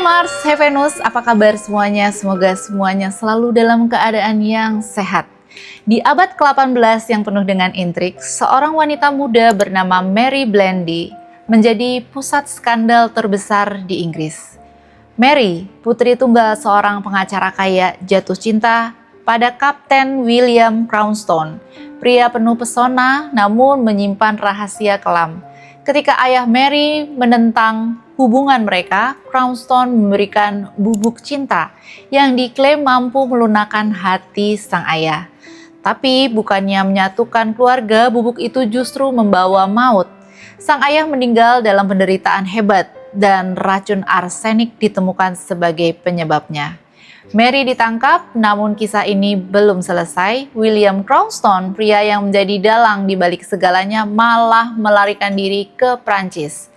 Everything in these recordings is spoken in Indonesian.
Hai Mars, hai Venus, apa kabar semuanya? Semoga semuanya selalu dalam keadaan yang sehat. Di abad ke-18 yang penuh dengan intrik, seorang wanita muda bernama Mary Blandy menjadi pusat skandal terbesar di Inggris. Mary, putri tunggal seorang pengacara kaya, jatuh cinta pada Kapten William Cranstoun, pria penuh pesona namun menyimpan rahasia kelam. Ketika ayah Mary menentang hubungan mereka, Cranstoun memberikan bubuk cinta yang diklaim mampu melunakkan hati sang ayah. Tapi bukannya menyatukan keluarga, bubuk itu justru membawa maut. Sang ayah meninggal dalam penderitaan hebat dan racun arsenik ditemukan sebagai penyebabnya. Mary ditangkap, namun kisah ini belum selesai. William Cranstoun, pria yang menjadi dalang di balik segalanya, malah melarikan diri ke Prancis.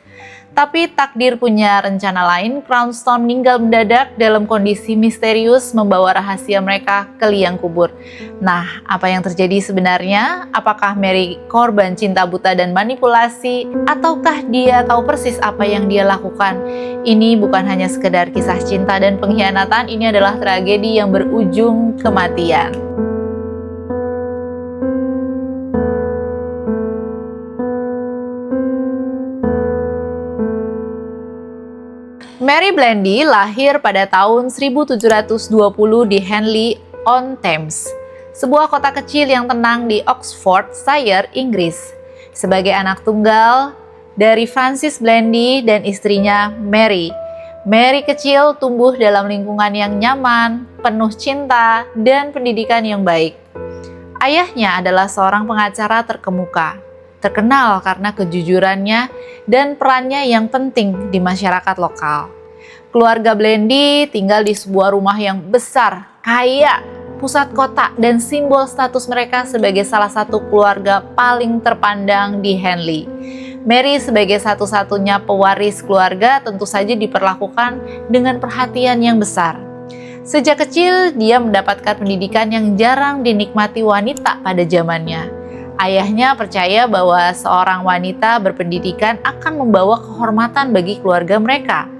Tapi takdir punya rencana lain. Cranstoun meninggal mendadak dalam kondisi misterius, membawa rahasia mereka ke liang kubur. Nah, apa yang terjadi sebenarnya? Apakah Mary korban cinta buta dan manipulasi? Ataukah dia tahu persis apa yang dia lakukan? Ini bukan hanya sekedar kisah cinta dan pengkhianatan, ini adalah tragedi yang berujung kematian. Mary Blandy lahir pada tahun 1720 di Henley-on-Thames, sebuah kota kecil yang tenang di Oxfordshire, Inggris. Sebagai anak tunggal dari Francis Blandy dan istrinya Mary, Mary kecil tumbuh dalam lingkungan yang nyaman, penuh cinta, dan pendidikan yang baik. Ayahnya adalah seorang pengacara terkemuka, terkenal karena kejujurannya dan perannya yang penting di masyarakat lokal. Keluarga Blandy tinggal di sebuah rumah yang besar, kaya, pusat kota, dan simbol status mereka sebagai salah satu keluarga paling terpandang di Henley. Mary sebagai satu-satunya pewaris keluarga tentu saja diperlakukan dengan perhatian yang besar. Sejak kecil, dia mendapatkan pendidikan yang jarang dinikmati wanita pada zamannya. Ayahnya percaya bahwa seorang wanita berpendidikan akan membawa kehormatan bagi keluarga mereka.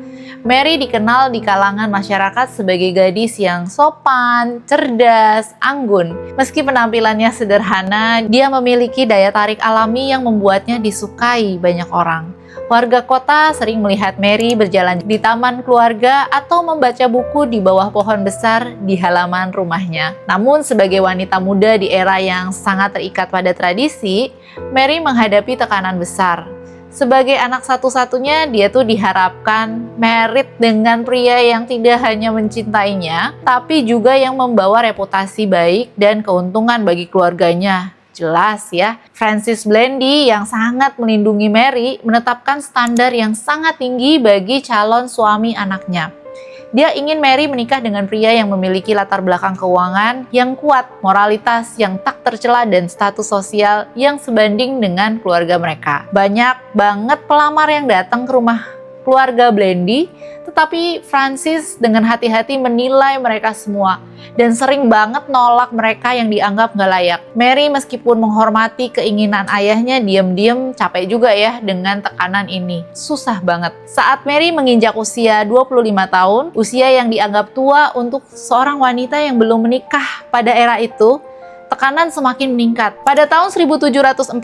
Mary dikenal di kalangan masyarakat sebagai gadis yang sopan, cerdas, anggun. Meski penampilannya sederhana, dia memiliki daya tarik alami yang membuatnya disukai banyak orang. Warga kota sering melihat Mary berjalan di taman keluarga atau membaca buku di bawah pohon besar di halaman rumahnya. Namun sebagai wanita muda di era yang sangat terikat pada tradisi, Mary menghadapi tekanan besar. Sebagai anak satu-satunya, dia tuh diharapkan married dengan pria yang tidak hanya mencintainya, tapi juga yang membawa reputasi baik dan keuntungan bagi keluarganya. Jelas ya, Francis Blandy yang sangat melindungi Mary menetapkan standar yang sangat tinggi bagi calon suami anaknya. Dia ingin Mary menikah dengan pria yang memiliki latar belakang keuangan yang kuat, moralitas yang tak tercela, dan status sosial yang sebanding dengan keluarga mereka. Banyak banget pelamar yang datang ke rumah keluarga Blandy, tetapi Francis dengan hati-hati menilai mereka semua dan sering banget nolak mereka yang dianggap gak layak. Mary meskipun menghormati keinginan ayahnya, diam-diam capek juga ya dengan tekanan ini. Susah banget. Saat Mary menginjak usia 25 tahun, usia yang dianggap tua untuk seorang wanita yang belum menikah pada era itu, tekanan semakin meningkat. Pada tahun 1746,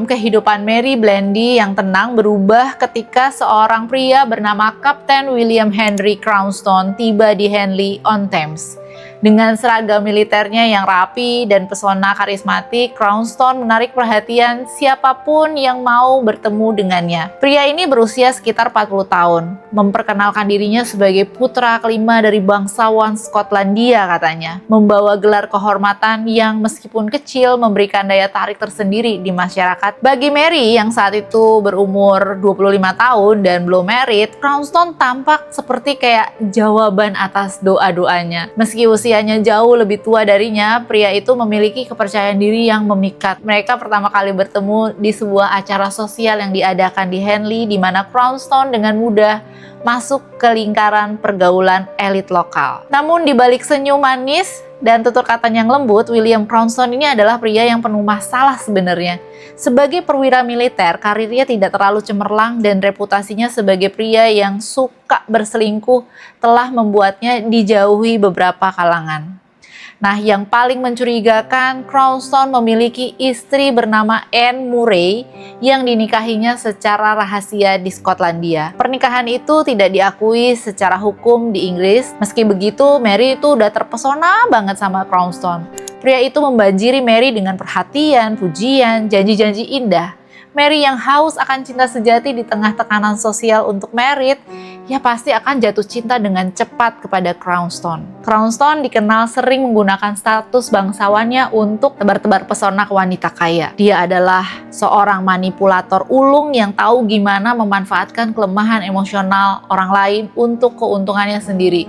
kehidupan Mary Blandy yang tenang berubah ketika seorang pria bernama Kapten William Henry Cranstoun tiba di Henley-on-Thames. Dengan seragam militernya yang rapi dan pesona karismatik, Cranstoun menarik perhatian siapapun yang mau bertemu dengannya. Pria ini berusia sekitar 40 tahun, memperkenalkan dirinya sebagai putra kelima dari bangsawan Skotlandia katanya, membawa gelar kehormatan yang meskipun kecil memberikan daya tarik tersendiri di masyarakat. Bagi Mary yang saat itu berumur 25 tahun dan belum married, Cranstoun tampak seperti kayak jawaban atas doa-doanya. Meski usianya jauh lebih tua darinya, pria itu memiliki kepercayaan diri yang memikat. Mereka pertama kali bertemu di sebuah acara sosial yang diadakan di Henley, di mana Cranstoun dengan mudah masuk ke lingkaran pergaulan elit lokal. Namun di balik senyum manis dan tutur kata yang lembut, William Cranston ini adalah pria yang penuh masalah sebenarnya. Sebagai perwira militer, karirnya tidak terlalu cemerlang dan reputasinya sebagai pria yang suka berselingkuh telah membuatnya dijauhi beberapa kalangan. Nah, yang paling mencurigakan, Cranston memiliki istri bernama Anne Murray yang dinikahinya secara rahasia di Skotlandia. Pernikahan itu tidak diakui secara hukum di Inggris. Meski begitu, Mary itu udah terpesona banget sama Cranston. Pria itu membanjiri Mary dengan perhatian, pujian, janji-janji indah. Mary yang haus akan cinta sejati di tengah tekanan sosial untuk merit, ya pasti akan jatuh cinta dengan cepat kepada Cranston. Cranston dikenal sering menggunakan status bangsawannya untuk tebar-tebar pesona ke wanita kaya. Dia adalah seorang manipulator ulung yang tahu gimana memanfaatkan kelemahan emosional orang lain untuk keuntungannya sendiri.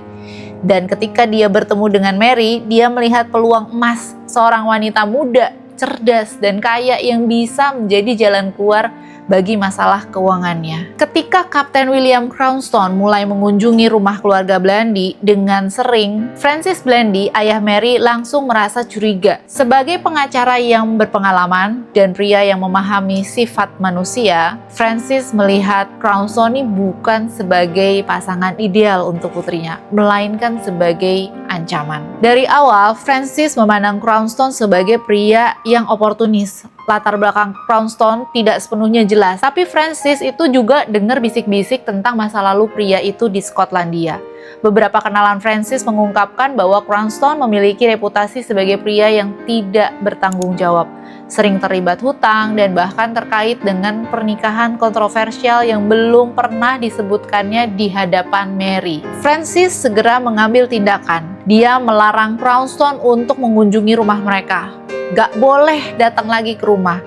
Dan ketika dia bertemu dengan Mary, dia melihat peluang emas seorang wanita muda, cerdas, dan kaya yang bisa menjadi jalan keluar bagi masalah keuangannya. Ketika Kapten William Cranston mulai mengunjungi rumah keluarga Blandy dengan sering, Francis Blandy, ayah Mary, langsung merasa curiga. Sebagai pengacara yang berpengalaman dan pria yang memahami sifat manusia, Francis melihat Cranston ini bukan sebagai pasangan ideal untuk putrinya, melainkan sebagai ancaman. Dari awal, Francis memandang Cranston sebagai pria yang oportunis. Latar belakang Cranston tidak sepenuhnya jelas, tapi Francis itu juga dengar bisik-bisik tentang masa lalu pria itu di Skotlandia. Beberapa kenalan Francis mengungkapkan bahwa Cranston memiliki reputasi sebagai pria yang tidak bertanggung jawab, sering terlibat hutang, dan bahkan terkait dengan pernikahan kontroversial yang belum pernah disebutkannya di hadapan Mary. Francis segera mengambil tindakan. Dia melarang Cranston untuk mengunjungi rumah mereka. Gak boleh datang lagi ke rumah.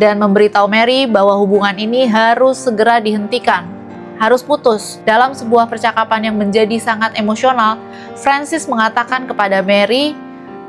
Dan memberitahu Mary bahwa hubungan ini harus segera dihentikan. Harus putus. Dalam sebuah percakapan yang menjadi sangat emosional, Francis mengatakan kepada Mary,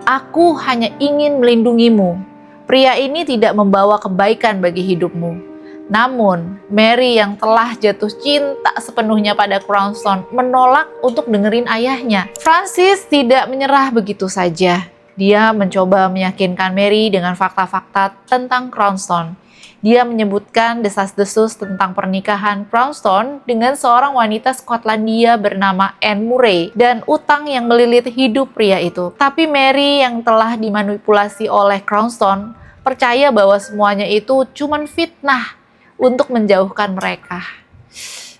"Aku hanya ingin melindungimu. Pria ini tidak membawa kebaikan bagi hidupmu." Namun, Mary yang telah jatuh cinta sepenuhnya pada Cranston menolak untuk dengerin ayahnya. Francis tidak menyerah begitu saja. Dia mencoba meyakinkan Mary dengan fakta-fakta tentang Cranston. Dia menyebutkan desas-desus tentang pernikahan Cranston dengan seorang wanita Skotlandia bernama Anne Murray dan utang yang melilit hidup pria itu. Tapi Mary yang telah dimanipulasi oleh Cranston percaya bahwa semuanya itu cuma fitnah untuk menjauhkan mereka.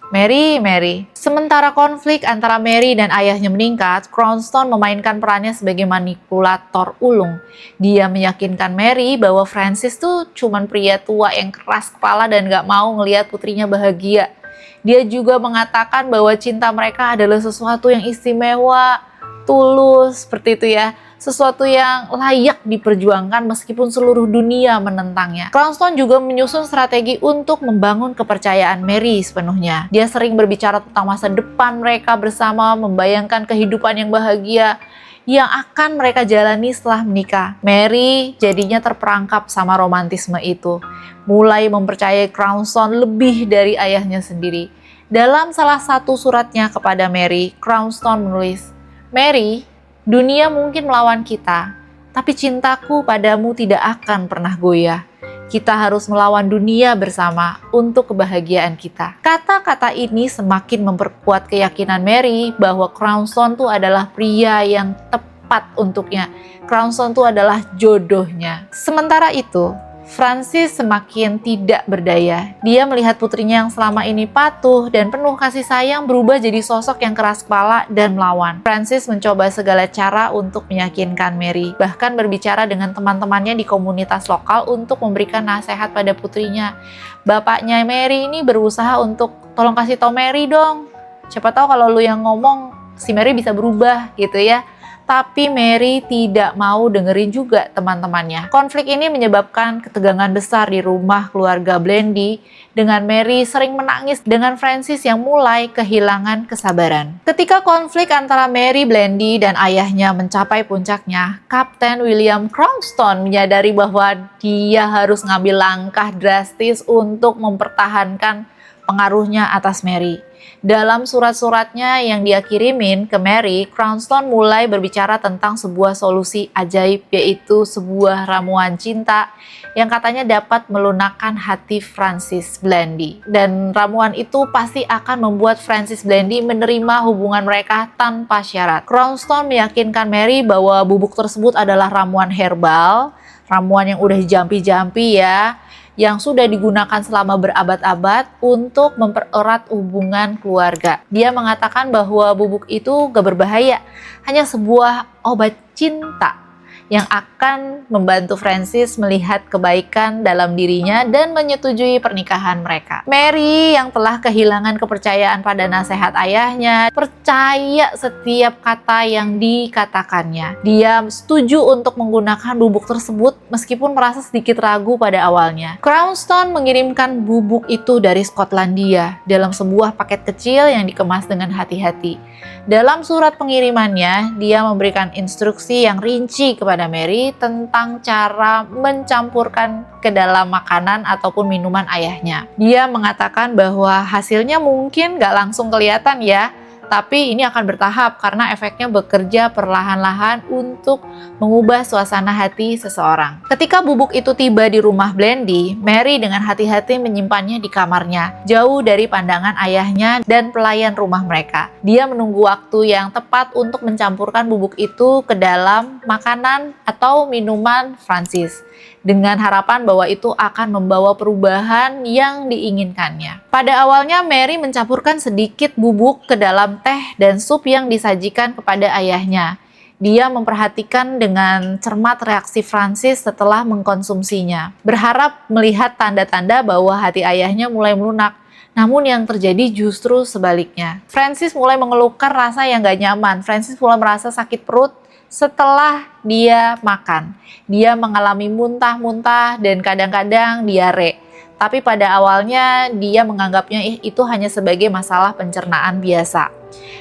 Mary. Sementara konflik antara Mary dan ayahnya meningkat, Cranston memainkan perannya sebagai manipulator ulung. Dia meyakinkan Mary bahwa Francis tuh cuman pria tua yang keras kepala dan gak mau ngelihat putrinya bahagia. Dia juga mengatakan bahwa cinta mereka adalah sesuatu yang istimewa, tulus, seperti itu ya. Sesuatu yang layak diperjuangkan meskipun seluruh dunia menentangnya. Cranston juga menyusun strategi untuk membangun kepercayaan Mary sepenuhnya. Dia sering berbicara tentang masa depan mereka bersama, membayangkan kehidupan yang bahagia yang akan mereka jalani setelah menikah. Mary jadinya terperangkap sama romantisme itu, mulai mempercayai Cranston lebih dari ayahnya sendiri. Dalam salah satu suratnya kepada Mary, Cranston menulis, "Mary, dunia mungkin melawan kita, tapi cintaku padamu tidak akan pernah goyah. Kita harus melawan dunia bersama untuk kebahagiaan kita." Kata-kata ini semakin memperkuat keyakinan Mary bahwa Cranston itu adalah pria yang tepat untuknya. Cranston itu adalah jodohnya. Sementara itu, Francis semakin tidak berdaya. Dia melihat putrinya yang selama ini patuh dan penuh kasih sayang berubah jadi sosok yang keras kepala dan melawan. Francis mencoba segala cara untuk meyakinkan Mary, bahkan berbicara dengan teman-temannya di komunitas lokal untuk memberikan nasihat pada putrinya. Bapaknya Mary ini berusaha untuk, "Tolong kasih tau Mary dong. Siapa tahu kalau lu yang ngomong, si Mary bisa berubah," gitu ya. Tapi Mary tidak mau dengerin juga teman-temannya. Konflik ini menyebabkan ketegangan besar di rumah keluarga Blandy, dengan Mary sering menangis dengan Francis yang mulai kehilangan kesabaran. Ketika konflik antara Mary Blandy dan ayahnya mencapai puncaknya, Kapten William Cranston menyadari bahwa dia harus ngambil langkah drastis untuk mempertahankan pengaruhnya atas Mary. Dalam surat-suratnya yang dia kirimin ke Mary, Cranston mulai berbicara tentang sebuah solusi ajaib, yaitu sebuah ramuan cinta yang katanya dapat melunakkan hati Francis Blandy. Dan ramuan itu pasti akan membuat Francis Blandy menerima hubungan mereka tanpa syarat. Cranston meyakinkan Mary bahwa bubuk tersebut adalah ramuan herbal, ramuan yang udah jampi-jampi ya, yang sudah digunakan selama berabad-abad untuk mempererat hubungan keluarga. Dia mengatakan bahwa bubuk itu gak berbahaya, hanya sebuah obat cinta yang akan membantu Francis melihat kebaikan dalam dirinya dan menyetujui pernikahan mereka. Mary yang telah kehilangan kepercayaan pada nasihat ayahnya, percaya setiap kata yang dikatakannya. Dia setuju untuk menggunakan bubuk tersebut meskipun merasa sedikit ragu pada awalnya. Cranston mengirimkan bubuk itu dari Skotlandia dalam sebuah paket kecil yang dikemas dengan hati-hati. Dalam surat pengirimannya, dia memberikan instruksi yang rinci kepada Mary tentang cara mencampurkan ke dalam makanan ataupun minuman ayahnya. Dia mengatakan bahwa hasilnya mungkin gak langsung kelihatan ya, tapi ini akan bertahap karena efeknya bekerja perlahan-lahan untuk mengubah suasana hati seseorang. Ketika bubuk itu tiba di rumah Blandy, Mary dengan hati-hati menyimpannya di kamarnya, jauh dari pandangan ayahnya dan pelayan rumah mereka. Dia menunggu waktu yang tepat untuk mencampurkan bubuk itu ke dalam makanan atau minuman Francis, dengan harapan bahwa itu akan membawa perubahan yang diinginkannya. Pada awalnya Mary mencampurkan sedikit bubuk ke dalam teh dan sup yang disajikan kepada ayahnya. Dia memperhatikan dengan cermat reaksi Francis setelah mengkonsumsinya, berharap melihat tanda-tanda bahwa hati ayahnya mulai melunak. Namun yang terjadi justru sebaliknya. Francis mulai mengeluhkan rasa yang gak nyaman. Francis mulai merasa sakit perut setelah dia makan. Dia mengalami muntah-muntah dan kadang-kadang diare. Tapi pada awalnya dia menganggapnya itu hanya sebagai masalah pencernaan biasa.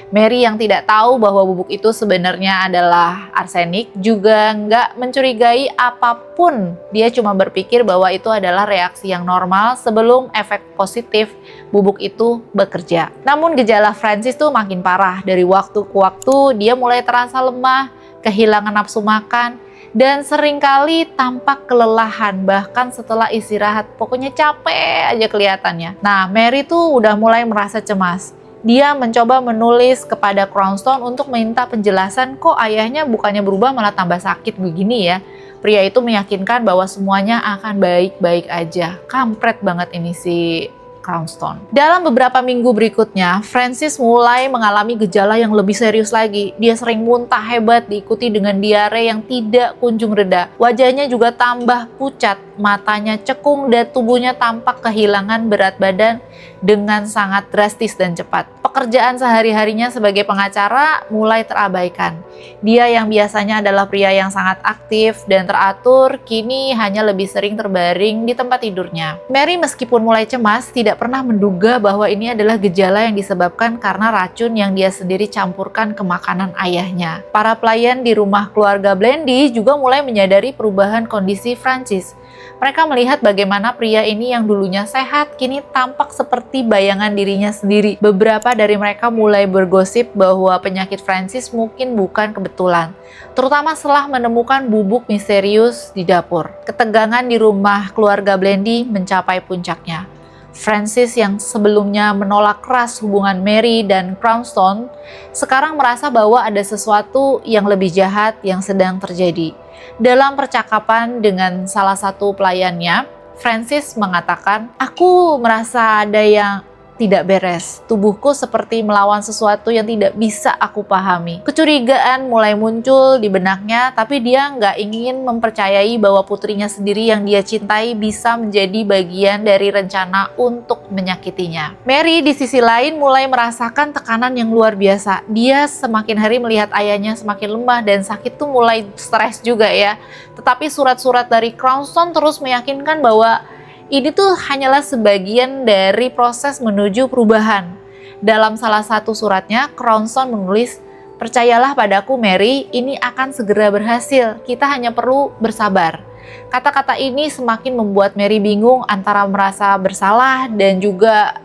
Mary yang tidak tahu bahwa bubuk itu sebenarnya adalah arsenik juga nggak mencurigai apapun. Dia cuma berpikir bahwa itu adalah reaksi yang normal sebelum efek positif bubuk itu bekerja. Namun gejala Francis tuh makin parah. Dari waktu ke waktu dia mulai terasa lemah, kehilangan nafsu makan, dan seringkali tampak kelelahan bahkan setelah istirahat. Pokoknya capek aja kelihatannya. Nah, Mary tuh udah mulai merasa cemas. Dia mencoba menulis kepada Cranston untuk minta penjelasan, kok ayahnya bukannya berubah malah tambah sakit begini ya. Pria itu meyakinkan bahwa semuanya akan baik-baik aja. Kampret banget ini si Cranston. Dalam beberapa minggu berikutnya, Francis mulai mengalami gejala yang lebih serius lagi. Dia sering muntah hebat diikuti dengan diare yang tidak kunjung reda. Wajahnya juga tambah pucat, matanya cekung dan tubuhnya tampak kehilangan berat badan dengan sangat drastis dan cepat. Pekerjaan sehari-harinya sebagai pengacara mulai terabaikan. Dia yang biasanya adalah pria yang sangat aktif dan teratur, kini hanya lebih sering terbaring di tempat tidurnya. Mary meskipun mulai cemas, tidak pernah menduga bahwa ini adalah gejala yang disebabkan karena racun yang dia sendiri campurkan ke makanan ayahnya. Para pelayan di rumah keluarga Blandy juga mulai menyadari perubahan kondisi Francis. Mereka melihat bagaimana pria ini yang dulunya sehat kini tampak seperti bayangan dirinya sendiri. Beberapa dari mereka mulai bergosip bahwa penyakit Francis mungkin bukan kebetulan, terutama setelah menemukan bubuk misterius di dapur. Ketegangan di rumah keluarga Blandy mencapai puncaknya. Francis yang sebelumnya menolak keras hubungan Mary dan Cranston sekarang merasa bahwa ada sesuatu yang lebih jahat yang sedang terjadi. Dalam percakapan dengan salah satu pelayannya, Francis mengatakan, "Aku merasa ada yang tidak beres. Tubuhku seperti melawan sesuatu yang tidak bisa aku pahami." Kecurigaan mulai muncul di benaknya, tapi dia nggak ingin mempercayai bahwa putrinya sendiri yang dia cintai bisa menjadi bagian dari rencana untuk menyakitinya. Mary di sisi lain mulai merasakan tekanan yang luar biasa. Dia semakin hari melihat ayahnya semakin lemah dan sakit tuh mulai stres juga ya. Tetapi surat-surat dari Cranston terus meyakinkan bahwa ini tuh hanyalah sebagian dari proses menuju perubahan. Dalam salah satu suratnya, Cranston menulis, "Percayalah padaku Mary, ini akan segera berhasil. Kita hanya perlu bersabar." Kata-kata ini semakin membuat Mary bingung antara merasa bersalah dan juga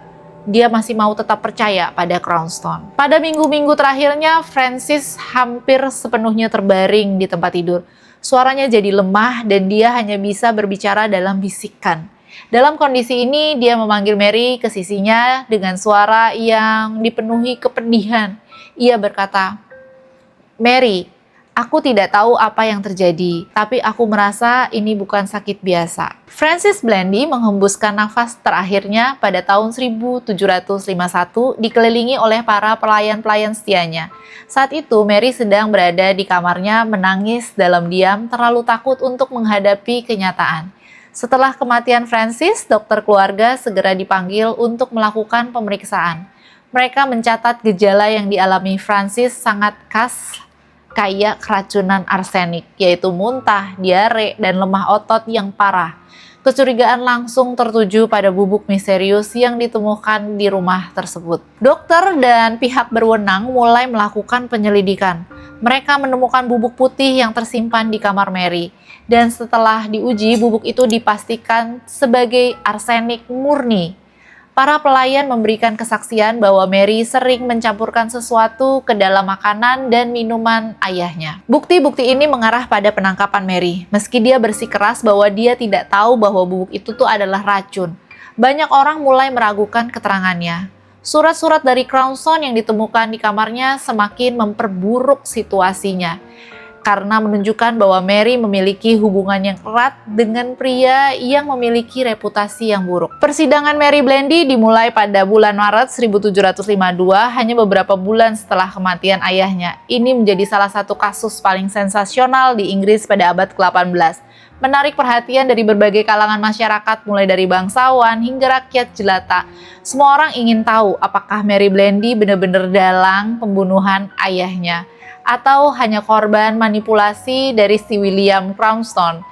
dia masih mau tetap percaya pada Crownstone. Pada minggu-minggu terakhirnya, Francis hampir sepenuhnya terbaring di tempat tidur. Suaranya jadi lemah dan dia hanya bisa berbicara dalam bisikan. Dalam kondisi ini, dia memanggil Mary ke sisinya dengan suara yang dipenuhi kepedihan. Ia berkata, "Mary, aku tidak tahu apa yang terjadi, tapi aku merasa ini bukan sakit biasa." Francis Blandy menghembuskan nafas terakhirnya pada tahun 1751 dikelilingi oleh para pelayan-pelayan setianya. Saat itu Mary sedang berada di kamarnya menangis dalam diam, terlalu takut untuk menghadapi kenyataan. Setelah kematian Francis, dokter keluarga segera dipanggil untuk melakukan pemeriksaan. Mereka mencatat gejala yang dialami Francis sangat khas kayak keracunan arsenik, yaitu muntah, diare, dan lemah otot yang parah. Kecurigaan langsung tertuju pada bubuk misterius yang ditemukan di rumah tersebut. Dokter dan pihak berwenang mulai melakukan penyelidikan. Mereka menemukan bubuk putih yang tersimpan di kamar Mary. Dan setelah diuji, bubuk itu dipastikan sebagai arsenik murni. Para pelayan memberikan kesaksian bahwa Mary sering mencampurkan sesuatu ke dalam makanan dan minuman ayahnya. Bukti-bukti ini mengarah pada penangkapan Mary. Meski dia bersikeras bahwa dia tidak tahu bahwa bubuk itu adalah racun, banyak orang mulai meragukan keterangannya. Surat-surat dari Crownstone yang ditemukan di kamarnya semakin memperburuk situasinya, karena menunjukkan bahwa Mary memiliki hubungan yang erat dengan pria yang memiliki reputasi yang buruk. Persidangan Mary Blandy dimulai pada bulan Maret 1752, hanya beberapa bulan setelah kematian ayahnya. Ini menjadi salah satu kasus paling sensasional di Inggris pada abad ke-18. Menarik perhatian dari berbagai kalangan masyarakat, mulai dari bangsawan hingga rakyat jelata. Semua orang ingin tahu apakah Mary Blandy benar-benar dalang pembunuhan ayahnya, atau hanya korban manipulasi dari si William Crownstone.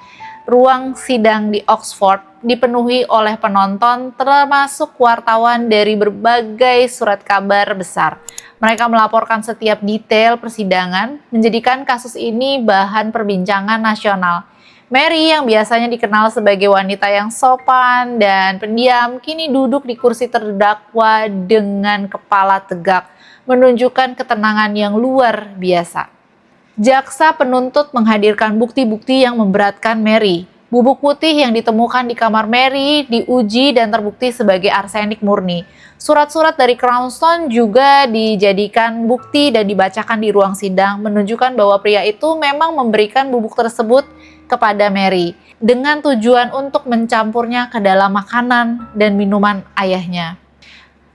Ruang sidang di Oxford dipenuhi oleh penonton, termasuk wartawan dari berbagai surat kabar besar. Mereka melaporkan setiap detail persidangan, menjadikan kasus ini bahan perbincangan nasional. Mary, yang biasanya dikenal sebagai wanita yang sopan dan pendiam, kini duduk di kursi terdakwa dengan kepala tegak, menunjukkan ketenangan yang luar biasa. Jaksa penuntut menghadirkan bukti-bukti yang memberatkan Mary. Bubuk putih yang ditemukan di kamar Mary diuji dan terbukti sebagai arsenik murni. Surat-surat dari Crownstone juga dijadikan bukti dan dibacakan di ruang sidang, menunjukkan bahwa pria itu memang memberikan bubuk tersebut kepada Mary dengan tujuan untuk mencampurnya ke dalam makanan dan minuman ayahnya.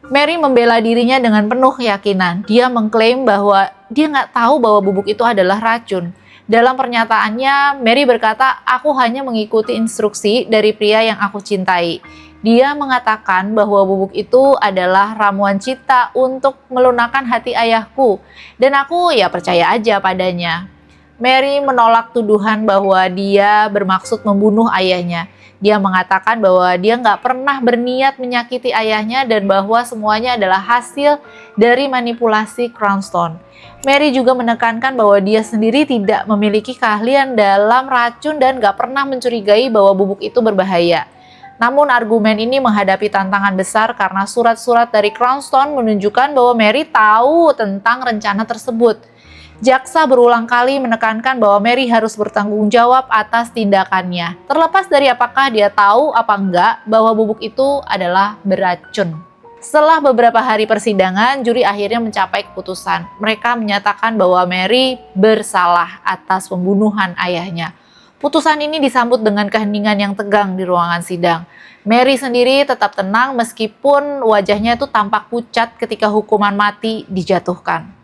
Mary membela dirinya dengan penuh keyakinan. Dia mengklaim bahwa dia nggak tahu bahwa bubuk itu adalah racun. Dalam pernyataannya, Mary berkata, "Aku hanya mengikuti instruksi dari pria yang aku cintai." Dia mengatakan bahwa bubuk itu adalah ramuan cita untuk melunakkan hati ayahku, dan aku ya percaya aja padanya. Mary menolak tuduhan bahwa dia bermaksud membunuh ayahnya. Dia mengatakan bahwa dia nggak pernah berniat menyakiti ayahnya dan bahwa semuanya adalah hasil dari manipulasi Crownstone. Mary juga menekankan bahwa dia sendiri tidak memiliki keahlian dalam racun dan nggak pernah mencurigai bahwa bubuk itu berbahaya. Namun argumen ini menghadapi tantangan besar karena surat-surat dari Crownstone menunjukkan bahwa Mary tahu tentang rencana tersebut. Jaksa berulang kali menekankan bahwa Mary harus bertanggung jawab atas tindakannya, terlepas dari apakah dia tahu apa enggak bahwa bubuk itu adalah beracun. Setelah beberapa hari persidangan, juri akhirnya mencapai keputusan. Mereka menyatakan bahwa Mary bersalah atas pembunuhan ayahnya. Putusan ini disambut dengan keheningan yang tegang di ruangan sidang. Mary sendiri tetap tenang meskipun wajahnya itu tampak pucat ketika hukuman mati dijatuhkan.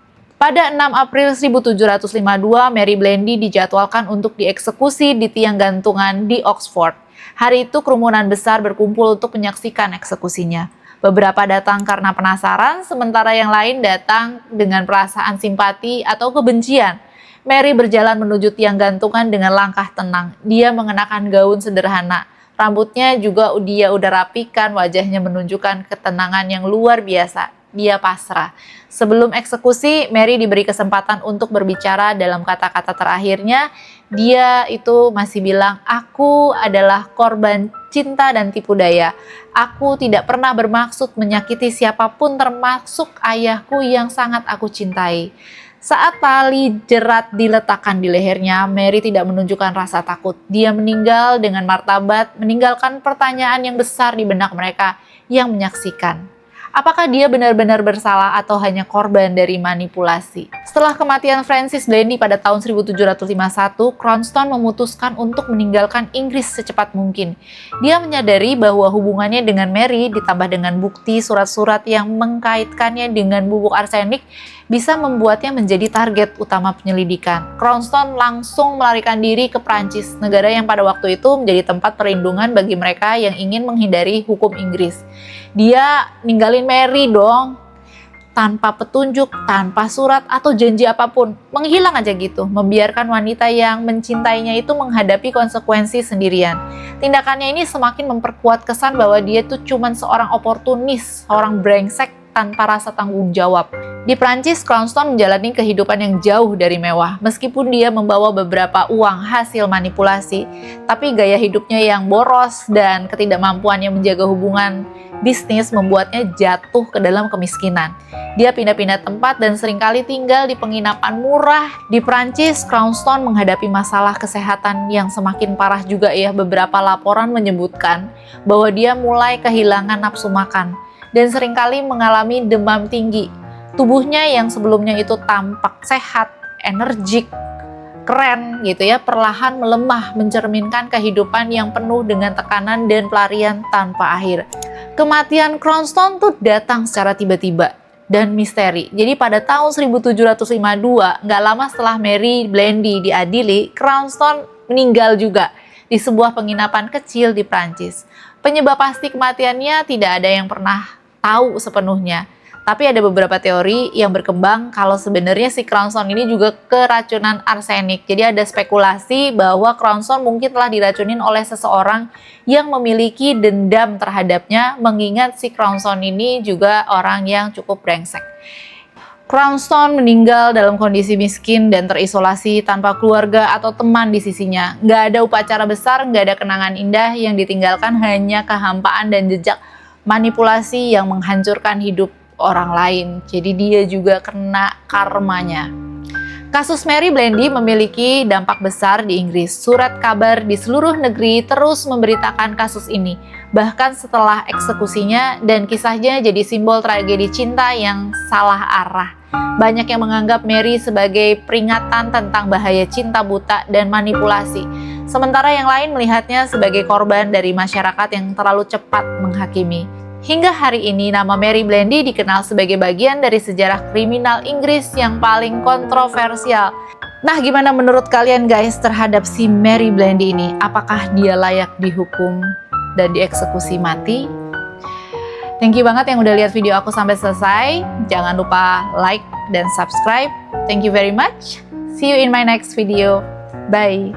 Pada 6 April 1752, Mary Blandy dijadwalkan untuk dieksekusi di tiang gantungan di Oxford. Hari itu kerumunan besar berkumpul untuk menyaksikan eksekusinya. Beberapa datang karena penasaran, sementara yang lain datang dengan perasaan simpati atau kebencian. Mary berjalan menuju tiang gantungan dengan langkah tenang. Dia mengenakan gaun sederhana. Rambutnya juga dia udah rapikan, wajahnya menunjukkan ketenangan yang luar biasa. dia pasrah. Sebelum eksekusi, Mary diberi kesempatan untuk berbicara. Dalam kata-kata terakhirnya, dia itu masih bilang, "Aku adalah korban cinta dan tipu daya. Aku tidak pernah bermaksud menyakiti siapapun termasuk ayahku yang sangat aku cintai." Saat tali jerat diletakkan di lehernya, Mary tidak menunjukkan rasa takut. Dia meninggal dengan martabat, meninggalkan pertanyaan yang besar di benak mereka yang menyaksikan. Apakah dia benar-benar bersalah atau hanya korban dari manipulasi? Setelah kematian Francis Blandy pada tahun 1751, Cranston memutuskan untuk meninggalkan Inggris secepat mungkin. Dia menyadari bahwa hubungannya dengan Mary ditambah dengan bukti surat-surat yang mengkaitkannya dengan bubuk arsenik bisa membuatnya menjadi target utama penyelidikan. Cranston langsung melarikan diri ke Prancis, negara yang pada waktu itu menjadi tempat perlindungan bagi mereka yang ingin menghindari hukum Inggris. Dia ninggalin Mary dong, tanpa petunjuk, tanpa surat atau janji apapun, menghilang aja gitu, membiarkan wanita yang mencintainya itu menghadapi konsekuensi sendirian. Tindakannya ini semakin memperkuat kesan bahwa dia tuh cuman seorang oportunis, seorang brengsek tanpa rasa tanggung jawab. Di Prancis, Cranston menjalani kehidupan yang jauh dari mewah. Meskipun dia membawa beberapa uang hasil manipulasi, tapi gaya hidupnya yang boros dan ketidakmampuannya menjaga hubungan bisnis membuatnya jatuh ke dalam kemiskinan. Dia pindah-pindah tempat dan seringkali tinggal di penginapan murah. Di Prancis, Cranston menghadapi masalah kesehatan yang semakin parah juga ya. Beberapa laporan menyebutkan bahwa dia mulai kehilangan nafsu makan dan seringkali mengalami demam tinggi. Tubuhnya yang sebelumnya itu tampak sehat, energik, keren gitu ya, perlahan melemah, mencerminkan kehidupan yang penuh dengan tekanan dan pelarian tanpa akhir. Kematian Cranston tuh datang secara tiba-tiba dan misteri. Jadi pada tahun 1752, nggak lama setelah Mary Blandy diadili, Cranston meninggal juga di sebuah penginapan kecil di Prancis. Penyebab pasti kematiannya tidak ada yang pernah tahu sepenuhnya. Tapi ada beberapa teori yang berkembang kalau sebenarnya si Cranston ini juga keracunan arsenik. Jadi ada spekulasi bahwa Cranston mungkin telah diracunin oleh seseorang yang memiliki dendam terhadapnya, mengingat si Cranston ini juga orang yang cukup brengsek. Cranston meninggal dalam kondisi miskin dan terisolasi tanpa keluarga atau teman di sisinya. Nggak ada upacara besar, nggak ada kenangan indah yang ditinggalkan, hanya kehampaan dan jejak manipulasi yang menghancurkan hidup orang lain. Jadi dia juga kena karmanya. Kasus Mary Blandy memiliki dampak besar di Inggris. Surat kabar di seluruh negeri terus memberitakan kasus ini, bahkan setelah eksekusinya, dan kisahnya jadi simbol tragedi cinta yang salah arah. Banyak yang menganggap Mary sebagai peringatan tentang bahaya cinta buta dan manipulasi, sementara yang lain melihatnya sebagai korban dari masyarakat yang terlalu cepat menghakimi. Hingga hari ini, nama Mary Blandy dikenal sebagai bagian dari sejarah kriminal Inggris yang paling kontroversial. Nah, gimana menurut kalian guys terhadap si Mary Blandy ini? Apakah dia layak dihukum dan dieksekusi mati? Thank you banget yang udah lihat video aku sampai selesai. Jangan lupa like dan subscribe. Thank you very much. See you in my next video. Bye.